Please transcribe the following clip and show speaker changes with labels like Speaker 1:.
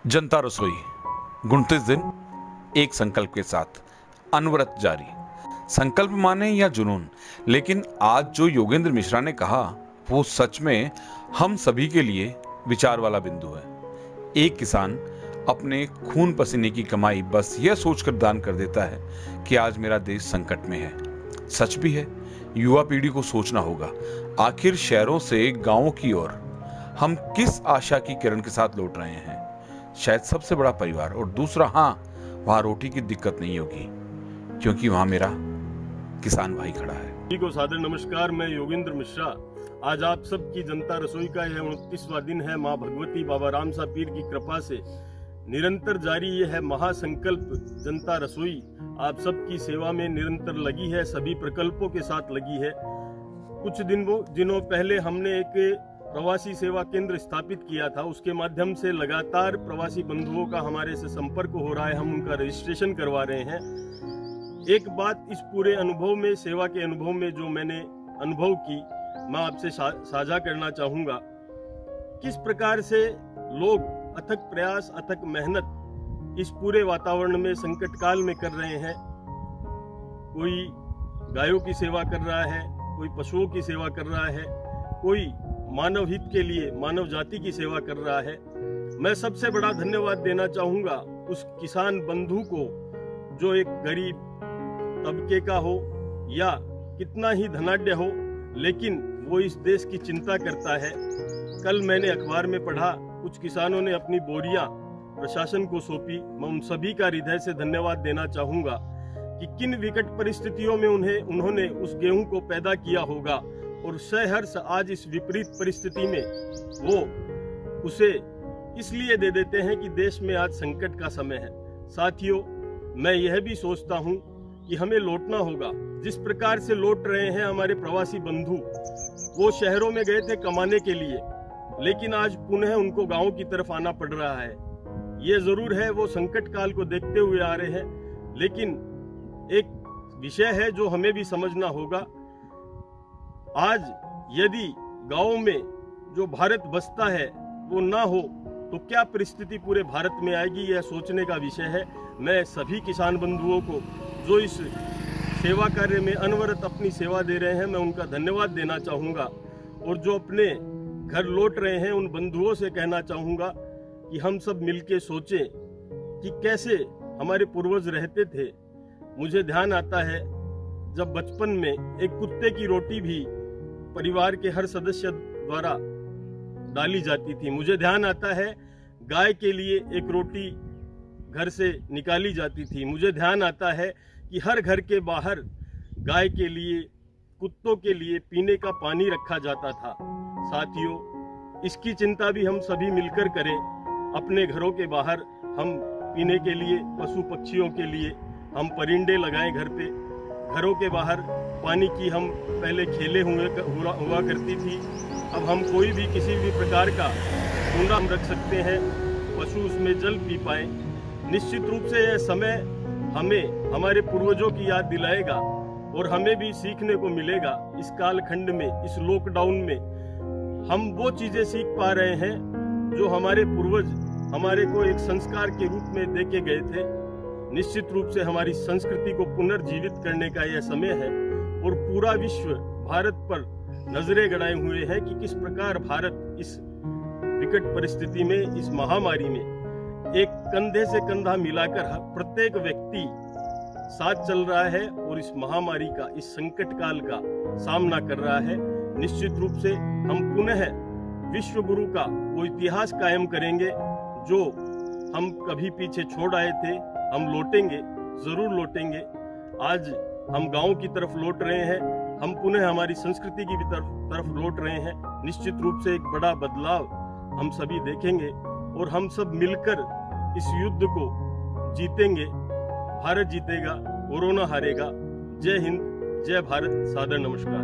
Speaker 1: जनता रसोई 29 दिन एक संकल्प के साथ अनवरत जारी। संकल्प माने या जुनून, लेकिन आज जो योगेंद्र मिश्रा ने कहा वो सच में हम सभी के लिए विचार वाला बिंदु है। एक किसान अपने खून पसीने की कमाई बस यह सोचकर दान कर देता है कि आज मेरा देश संकट में है। सच भी है, युवा पीढ़ी को सोचना होगा, आखिर शहरों से गांवों की ओर हम किस आशा की किरण के साथ लौट रहे हैं। शायद सबसे बड़ा परिवार, और दूसरा, वहां रोटी की दिक्कत नहीं होगी क्योंकि वहां मेरा किसान भाई खड़ा है।
Speaker 2: सभी को सादर नमस्कार। मैं योगेंद्र मिश्रा। आज आप सबकी जनता रसोई का यह 29वां दिन है। माँ भगवती, बाबा रामसा पीर की कृपा से निरंतर जारी ये है महासंकल्प जनता रसोई। आप सबकी सेवा में निरंतर लगी है, सभी प्रकल्पों के साथ लगी है। कुछ दिनों पहले हमने एक प्रवासी सेवा केंद्र स्थापित किया था। उसके माध्यम से लगातार प्रवासी बंधुओं का हमारे से संपर्क हो रहा है, हम उनका रजिस्ट्रेशन करवा रहे हैं। एक बात इस पूरे अनुभव में, सेवा के अनुभव में जो मैंने अनुभव की, मैं आपसे साझा करना चाहूंगा। किस प्रकार से लोग अथक प्रयास, अथक मेहनत इस पूरे वातावरण में, संकट काल में कर रहे हैं। कोई गायों की सेवा कर रहा है, कोई पशुओं की सेवा कर रहा है, कोई मानव हित के लिए मानव जाति की सेवा कर रहा है। मैं सबसे बड़ा धन्यवाद देना चाहूंगा उस किसान बंधु को जो एक गरीब तबके का हो या कितना ही धनाढ्य हो, लेकिन वो इस देश की चिंता करता है। कल मैंने अखबार में पढ़ा, कुछ किसानों ने अपनी बोरियां प्रशासन को सौंपी। मैं उन सभी का हृदय से धन्यवाद देना चाहूंगा कि किन विकट परिस्थितियों में उन्होंने उस गेहूं को पैदा किया होगा, और सहर्ष आज इस विपरीत परिस्थिति में वो उसे इसलिए दे देते हैं कि देश में आज संकट का समय है। साथियों, मैं यह भी सोचता हूं कि हमें लौटना होगा। जिस प्रकार से लौट रहे हैं हमारे प्रवासी बंधु, वो शहरों में गए थे कमाने के लिए, लेकिन आज पुनः उनको गांव की तरफ आना पड़ रहा है। ये जरूर है, वो संकट काल को देखते हुए आ रहे हैं, लेकिन एक विषय है जो हमें भी समझना होगा। आज यदि गांव में जो भारत बसता है वो ना हो तो क्या परिस्थिति पूरे भारत में आएगी, यह सोचने का विषय है। मैं सभी किसान बंधुओं को जो इस सेवा कार्य में अनवरत अपनी सेवा दे रहे हैं, मैं उनका धन्यवाद देना चाहूँगा। और जो अपने घर लौट रहे हैं, उन बंधुओं से कहना चाहूँगा कि हम सब मिलके सोचें कि कैसे हमारे पूर्वज रहते थे। मुझे ध्यान आता है जब बचपन में एक कुत्ते की रोटी भी परिवार के हर सदस्य द्वारा डाली जाती थी। मुझे ध्यान आता है गाय के लिए एक रोटी घर से निकाली जाती थी। मुझे ध्यान आता है कि हर घर के बाहर गाय के लिए, कुत्तों के लिए पीने का पानी रखा जाता था। साथियों, इसकी चिंता भी हम सभी मिलकर करें। अपने घरों के बाहर हम पीने के लिए, पशु पक्षियों के लिए हम परिंदे लगाएं घर पे। घरों के बाहर पानी की हम पहले खेले हुआ करती थी, अब हम कोई भी किसी भी प्रकार का कूड़ा हम रख सकते हैं, पशु उसमें जल पी पाए। निश्चित रूप से यह समय हमें हमारे पूर्वजों की याद दिलाएगा और हमें भी सीखने को मिलेगा। इस कालखंड में, इस लॉकडाउन में हम वो चीजें सीख पा रहे हैं जो हमारे पूर्वज हमारे को एक संस्कार के रूप में देके गए थे। निश्चित रूप से हमारी संस्कृति को पुनर्जीवित करने का यह समय है, और पूरा विश्व भारत पर नजरें गड़ाए हुए है कि किस प्रकार भारत इस विकट परिस्थिति में, इस महामारी में एक कंधे से कंधा मिलाकर प्रत्येक व्यक्ति साथ चल रहा है और इस महामारी का, इस संकट काल का सामना कर रहा है। निश्चित रूप से हम पुनः विश्व गुरु का वो इतिहास कायम करेंगे जो हम कभी पीछे छोड़ आए थे। हम लौटेंगे, जरूर लौटेंगे। आज हम गांव की तरफ लौट रहे हैं, हम पुनः हमारी संस्कृति की भी तरफ लौट रहे हैं। निश्चित रूप से एक बड़ा बदलाव हम सभी देखेंगे और हम सब मिलकर इस युद्ध को जीतेंगे। भारत जीतेगा, कोरोना हारेगा। जय हिंद, जय भारत, सादर नमस्कार।